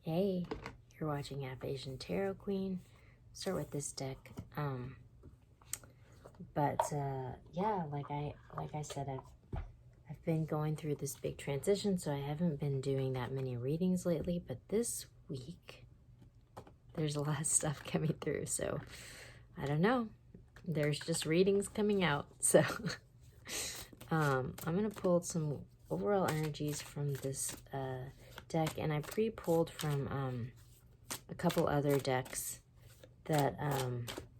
Hey, you're watching Half Asian Tarot Queen. Start with this deck. Yeah, like I said, I've been going through this big transition, so I haven't been doing that many readings lately. But this week, there's a lot of stuff coming through. So I don't know. There's just readings coming out. So I'm gonna pull some overall energies from this deck, and I pre-pulled from a couple other decks that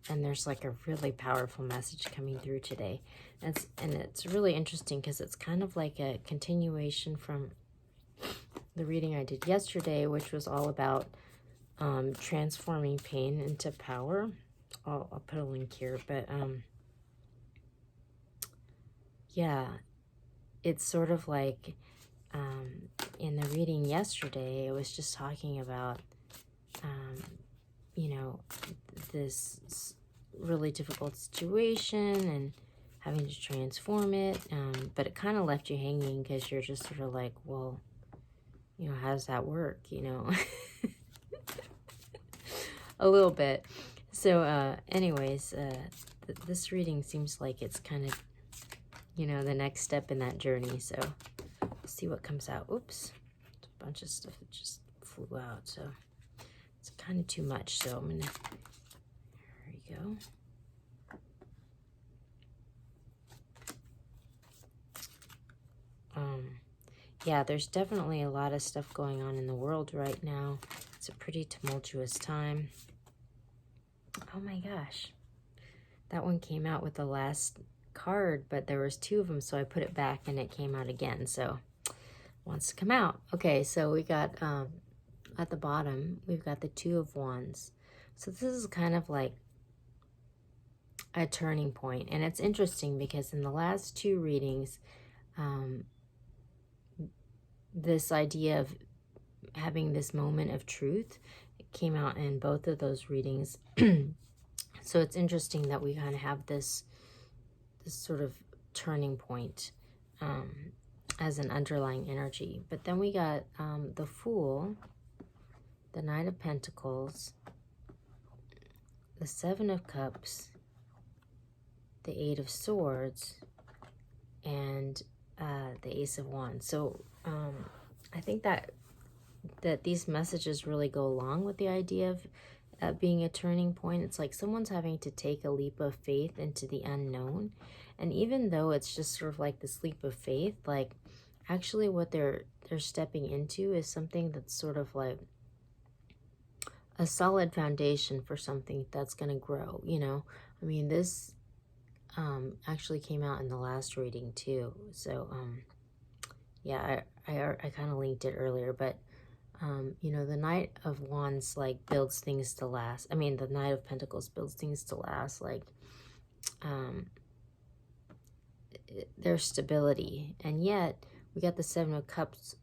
and there's like a really powerful message coming through today. And it's really interesting because it's kind of like a continuation from the reading I did yesterday, which was all about transforming pain into power. I'll put a link here, but yeah, it's sort of like in the reading yesterday, it was just talking about you know, this really difficult situation and having to transform it, but it kind of left you hanging because you're just sort of like, well, you know, how does that work, you know? A little bit. So anyways, this reading seems like it's kind of, you know, the next step in that journey. So we'll see what comes out. Oops, a bunch of stuff that just flew out, so it's kind of too much. So I'm gonna, there you go. Yeah, there's definitely a lot of stuff going on in the world right now. It's a pretty tumultuous time. Oh my gosh. That one came out with the last card, but there was two of them, so I put it back and it came out again. So it wants to come out. Okay, so we got at the bottom, we've got the Two of Wands. So this is kind of like a turning point. And it's interesting because in the last two readings, this idea of having this moment of truth came out in both of those readings. So it's interesting that we kind of have this sort of turning point as an underlying energy. But then we got the Fool, the Knight of Pentacles, the Seven of Cups, the Eight of Swords, and the Ace of Wands. So I think that these messages really go along with the idea of being a turning point. It's like someone's having to take a leap of faith into the unknown. And even though it's just sort of like this leap of faith, like actually what they're stepping into is something that's sort of like a solid foundation for something that's going to grow, you know. I mean, this actually came out in the last reading too. So yeah, I kind of linked it earlier, but you know, the Knight of Wands like builds things to last. I mean, the Knight of Pentacles builds things to last, like there's stability. And yet we got the Seven of Cups,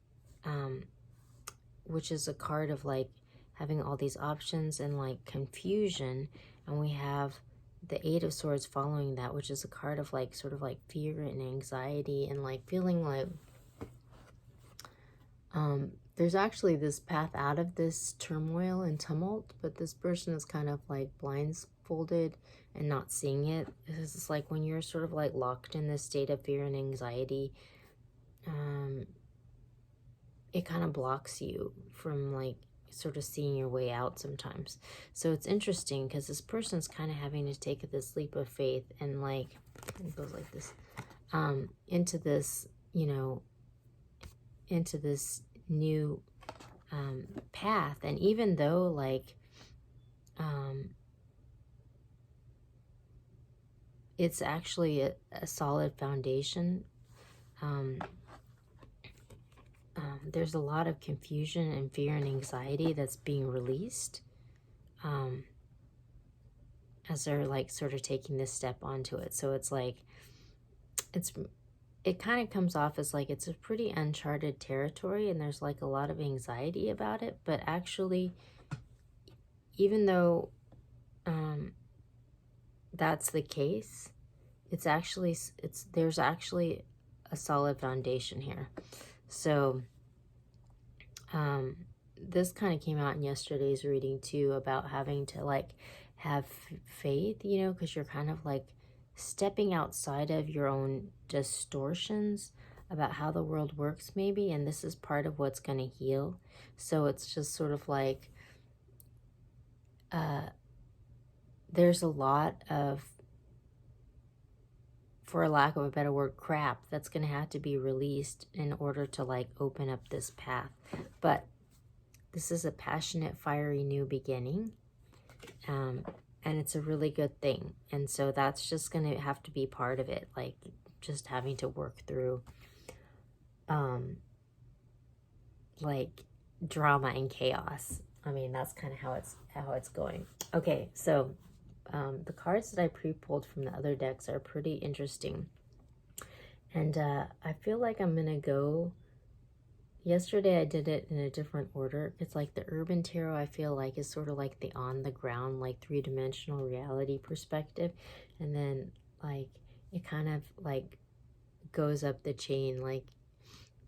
which is a card of like having all these options and like confusion. And we have the Eight of Swords following that, which is a card of like sort of like fear and anxiety and like feeling like there's actually this path out of this turmoil and tumult, but this person is kind of like blindfolded and not seeing it. It's like when you're sort of like locked in this state of fear and anxiety, it kind of blocks you from like sort of seeing your way out sometimes. So it's interesting because this person's kind of having to take this leap of faith and like, it goes like this, into this, you know, into this new path. And even though like it's actually a solid foundation, there's a lot of confusion and fear and anxiety that's being released as they're like sort of taking this step onto it. So it's like it kind of comes off as like it's a pretty uncharted territory and there's like a lot of anxiety about it. But actually, even though that's the case, there's actually a solid foundation here. So this kind of came out in yesterday's reading too, about having to like have faith, you know, because you're kind of like stepping outside of your own distortions about how the world works maybe, and this is part of what's going to heal. So it's just sort of like there's a lot of, for lack of a better word, crap that's going to have to be released in order to like open up this path. But this is a passionate, fiery new beginning. And it's a really good thing. And so that's just going to have to be part of it. Like just having to work through like drama and chaos. I mean, that's kind of how it's going. Okay, so the cards that I pre-pulled from the other decks are pretty interesting. And I feel like I'm going to go... Yesterday I did it in a different order. It's like the Urban Tarot, I feel like, is sort of like the on-the-ground, like three-dimensional reality perspective. And then, like, it kind of, like, goes up the chain, like,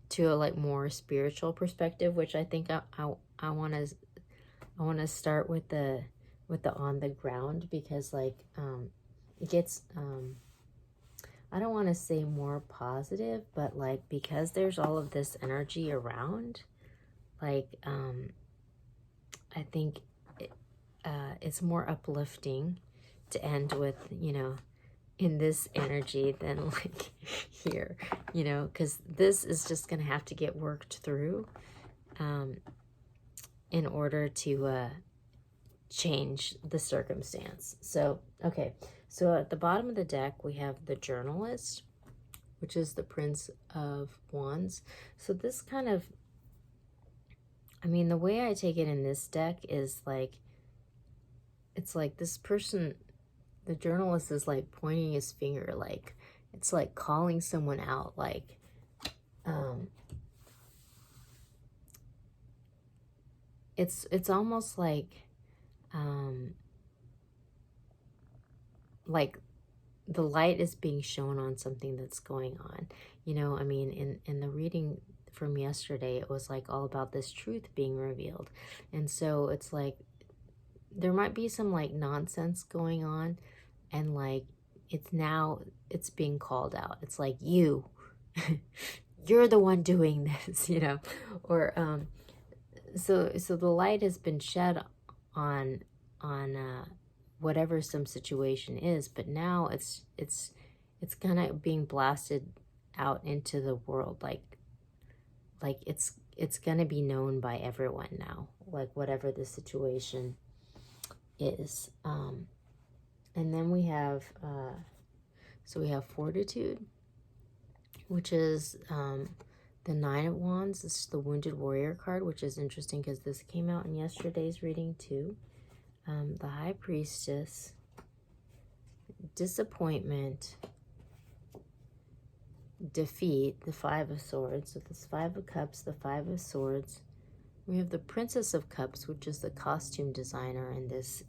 to a, like, more spiritual perspective, which I think I want to start with the on-the-ground, because, like, it gets... I don't want to say more positive, but like, because there's all of this energy around, like, I think it's more uplifting to end with, you know, in this energy than like here, you know, because this is just going to have to get worked through in order to change the circumstance. So, okay. So at the bottom of the deck, we have the Journalist, which is the Prince of Wands. So this kind of, I mean, the way I take it in this deck is like, it's like this person, the journalist is like pointing his finger, like, it's like calling someone out, like, it's almost like the light is being shown on something that's going on. You know, I mean, in the reading from yesterday, it was like all about this truth being revealed. And so it's like, there might be some like nonsense going on, and like, it's being called out. It's like, you're the one doing this, you know, or, so the light has been shed on whatever some situation is, but now it's kind of being blasted out into the world, like it's gonna be known by everyone now, like whatever the situation is. And then we have so we have Fortitude, which is the Nine of Wands. This is the Wounded Warrior card, which is interesting because this came out in yesterday's reading too. The High Priestess, Disappointment, Defeat, the Five of Swords. So this Five of Cups, the Five of Swords. We have the Princess of Cups, which is the costume designer in this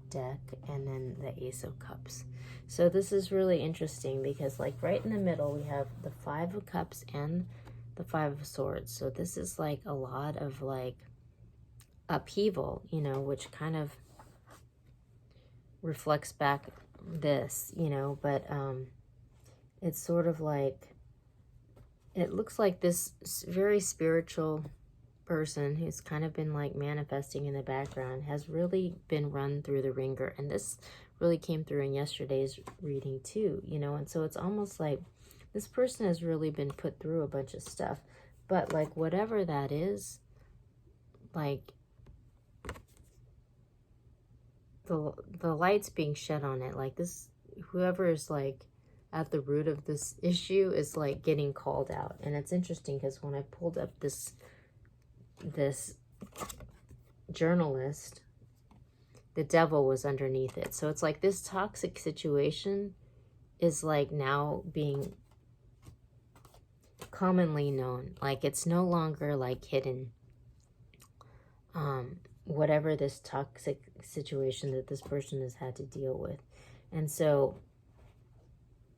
deck, and then the Ace of Cups. So this is really interesting because like right in the middle we have the Five of Cups and the Five of Swords. So this is like a lot of like upheaval, you know, which kind of reflects back this, you know, but it's sort of like, it looks like this very spiritual person who's kind of been like manifesting in the background has really been run through the ringer. And this really came through in yesterday's reading too, you know, and so it's almost like this person has really been put through a bunch of stuff, but like whatever that is, like the light's being shed on it. Like this, whoever is like at the root of this issue is like getting called out. And it's interesting because when I pulled up this Journalist, the devil was underneath it. So it's like this toxic situation is like now being commonly known. Like it's no longer like hidden. Whatever this toxic situation that this person has had to deal with. And so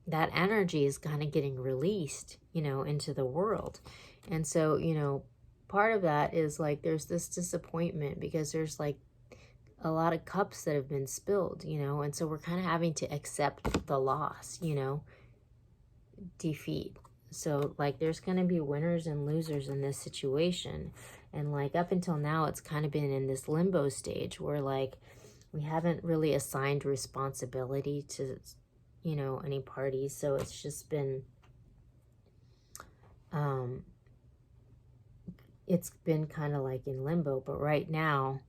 that energy is kind of getting released, you know, into the world. And so, you know, part of that is like there's this disappointment because there's like a lot of cups that have been spilled, you know, and so we're kind of having to accept the loss, you know, defeat. So like there's going to be winners and losers in this situation. And like up until now, it's kind of been in this limbo stage where like we haven't really assigned responsibility to, you know, any parties. So it's just been, it's been kind of like in limbo. But right now,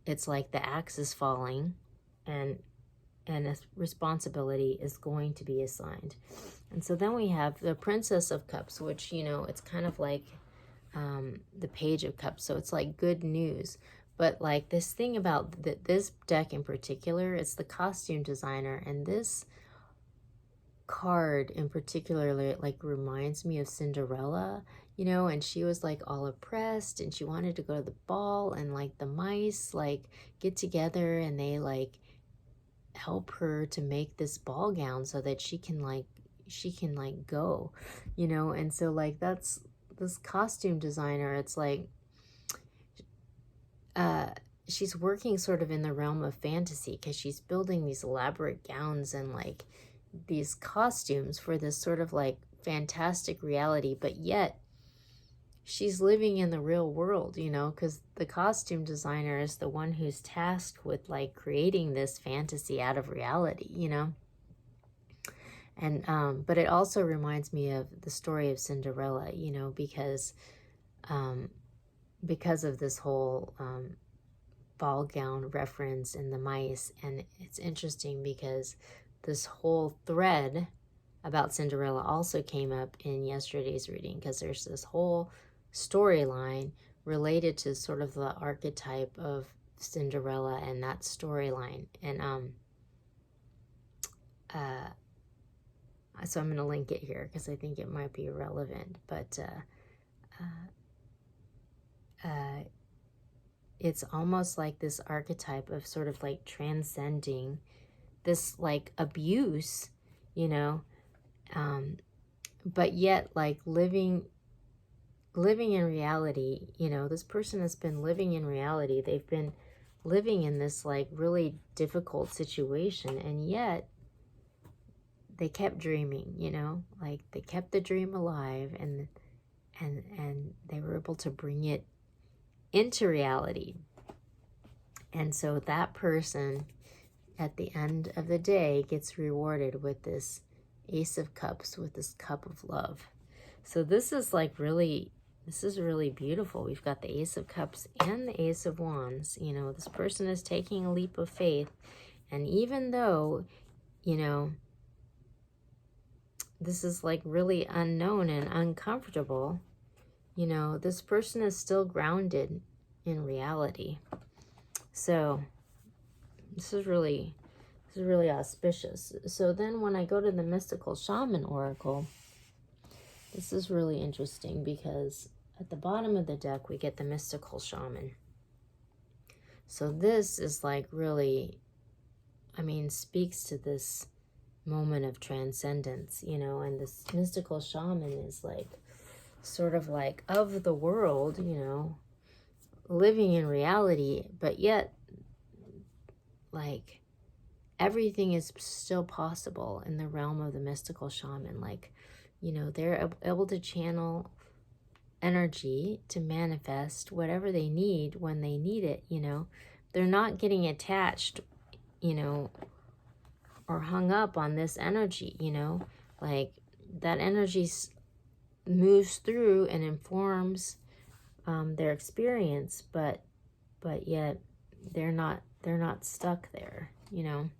it's like the axe is falling and a responsibility is going to be assigned. And so then we have the Princess of Cups, which, you know, it's kind of like the Page of Cups. So it's like good news. But like this thing about this deck in particular, it's the costume designer. And this card in particular, like reminds me of Cinderella, you know, and she was like all oppressed and she wanted to go to the ball, and like the mice like get together and they like help her to make this ball gown so that she can go, you know. And so like that's this costume designer, it's like she's working sort of in the realm of fantasy because she's building these elaborate gowns and like these costumes for this sort of like fantastic reality, but yet she's living in the real world, you know, because the costume designer is the one who's tasked with like creating this fantasy out of reality, you know. And but it also reminds me of the story of Cinderella, you know, because of this whole ball gown reference in the mice. And it's interesting because this whole thread about Cinderella also came up in yesterday's reading, because there's this whole storyline related to sort of the archetype of Cinderella and that storyline. And so I'm going to link it here because I think it might be relevant. But it's almost like this archetype of sort of like transcending this like abuse, you know, but yet like living in reality. You know, this person has been living in reality. They've been living in this like really difficult situation, and yet they kept dreaming, you know, like they kept the dream alive, and they were able to bring it into reality. And so that person at the end of the day gets rewarded with this Ace of Cups, with this cup of love. So this is like really, this is really beautiful. We've got the Ace of Cups and the Ace of Wands. You know, this person is taking a leap of faith. And even though, you know, this is like really unknown and uncomfortable, you know, this person is still grounded in reality. So this is really auspicious. So then when I go to the Mystical Shaman Oracle, this is really interesting because at the bottom of the deck we get the Mystical Shaman. So this is like really, I mean, speaks to this moment of transcendence, you know. And this Mystical Shaman is like sort of like of the world, you know, living in reality, but yet like everything is still possible in the realm of the Mystical Shaman. Like, you know, they're able to channel energy to manifest whatever they need when they need it, you know. They're not getting attached, you know, or hung up on this energy, you know. Like that energy moves through and informs their experience, but yet they're not stuck there, you know.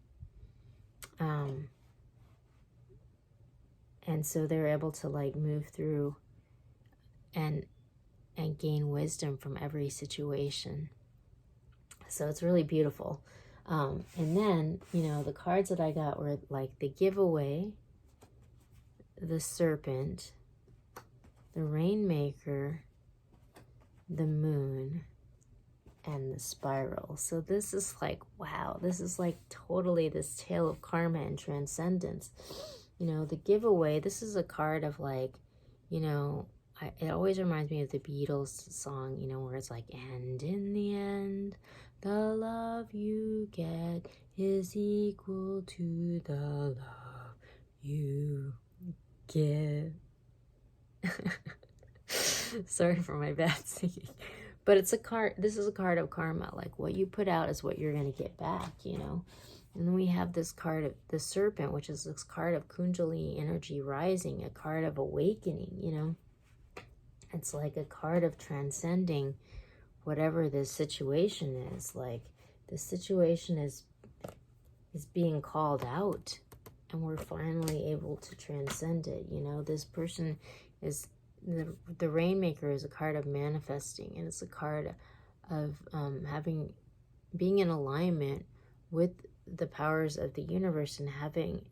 And so they're able to like move through and gain wisdom from every situation. So it's really beautiful. And then, you know, the cards that I got were like the Giveaway, the Serpent, the Rainmaker, the Moon, and the Spiral. So this is like, wow, this is like totally this tale of karma and transcendence. You know, the Giveaway, this is a card of like, you know, it always reminds me of the Beatles song, you know, where it's like, and in the end, the love you get is equal to the love you give. Sorry for my bad singing. But it's a card, this is a card of karma. Like, what you put out is what you're going to get back, you know. And then we have this card of the serpent, which is this card of Kundalini energy rising, a card of awakening, you know. It's like a card of transcending whatever this situation is. Like, the situation is being called out, and we're finally able to transcend it, you know. This person is, the Rainmaker is a card of manifesting, and it's a card of being in alignment with the powers of the universe and having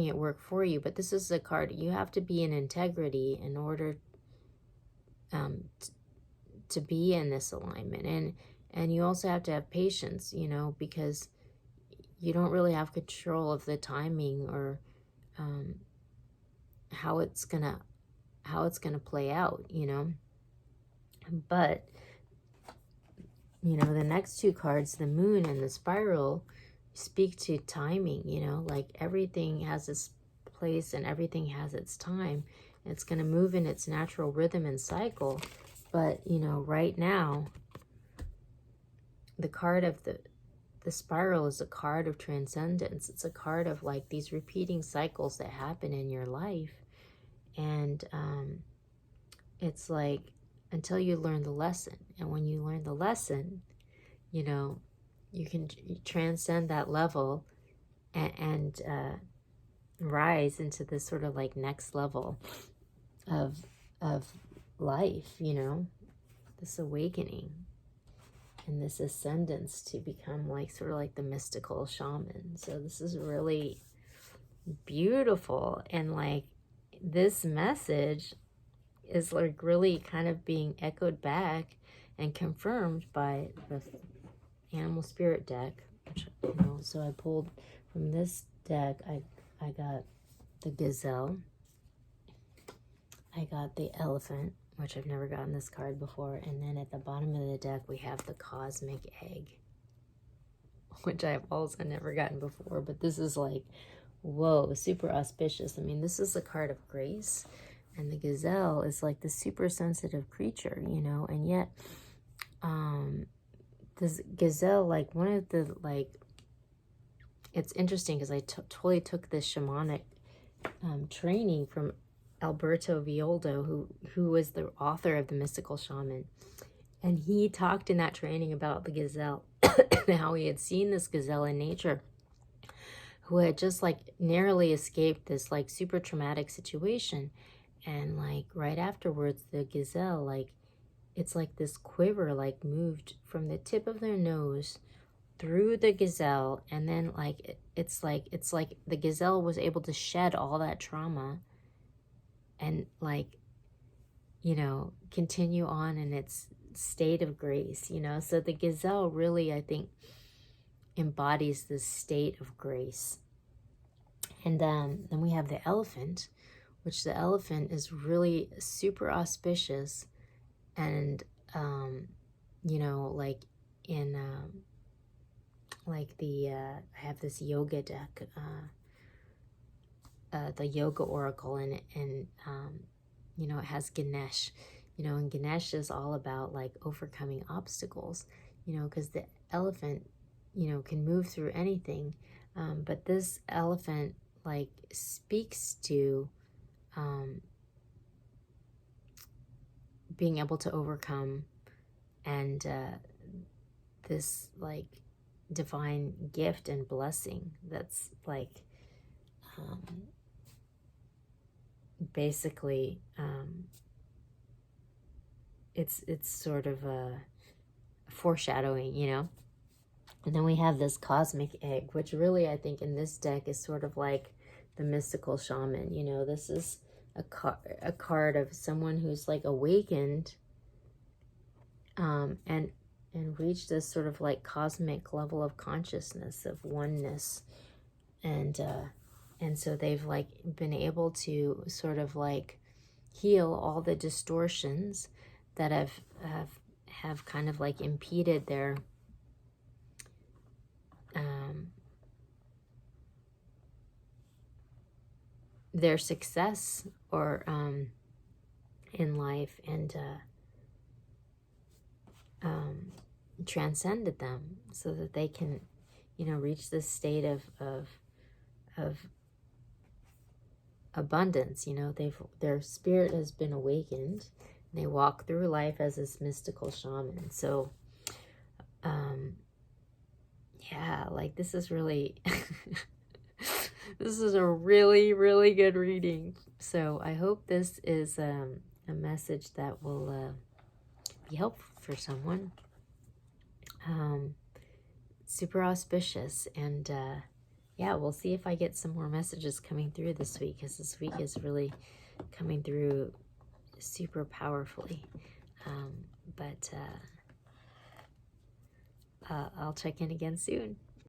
it work for you. But this is a card, you have to be in integrity in order to be in this alignment, and you also have to have patience, you know, because you don't really have control of the timing or how it's gonna play out, you know. But you know, the next two cards, the Moon and the Spiral, speak to timing, you know, like everything has its place and everything has its time. It's going to move in its natural rhythm and cycle. But, you know, right now, the card of the Spiral is a card of transcendence. It's a card of like these repeating cycles that happen in your life. And it's like, until you learn the lesson. And when you learn the lesson, you know, you can transcend that level and rise into this sort of like next level of life, you know, this awakening and this ascendance to become like sort of like the mystical shaman. So this is really beautiful, and like this message is like really kind of being echoed back and confirmed by the animal spirit deck, which, you know, so I pulled from this deck, I got the gazelle, I got the elephant, which I've never gotten this card before, and then at the bottom of the deck we have the cosmic egg, which I've also never gotten before. But this is like, whoa, super auspicious. I mean, this is a card of grace. And the gazelle is like the super sensitive creature, you know, and yet this gazelle, like one of the, like, it's interesting because I totally took this shamanic training from Alberto Villoldo, who was the author of The Mystical Shaman. And he talked in that training about the gazelle and how he had seen this gazelle in nature who had just like narrowly escaped this like super traumatic situation. And like right afterwards, the gazelle, like, it's like this quiver like moved from the tip of their nose through the gazelle, and then like it's like the gazelle was able to shed all that trauma and like, you know, continue on in its state of grace, you know. So the gazelle really, I think, embodies this state of grace. And then we have the elephant, which the elephant is really super auspicious. And, you know, like in, like the, I have this yoga deck, the yoga oracle, and you know, it has Ganesh, you know, and Ganesh is all about like overcoming obstacles, you know, because the elephant, you know, can move through anything. But this elephant like speaks to being able to overcome, and this like divine gift and blessing that's like basically it's sort of a foreshadowing, you know. And then we have this cosmic egg, which really I think in this deck is sort of like the mystical shaman, you know. This is a card of someone who's like awakened and reached this sort of like cosmic level of consciousness, of oneness, and And so they've like been able to sort of like heal all the distortions that have kind of like impeded their success or in life, and transcended them so that they can, you know, reach this state of abundance. You know, their spirit has been awakened. They walk through life as this mystical shaman. So yeah, like this is really this is a really, really good reading. So I hope this is a message that will be helpful for someone. Super auspicious. And yeah, we'll see if I get some more messages coming through this week, because this week is really coming through super powerfully. But I'll check in again soon.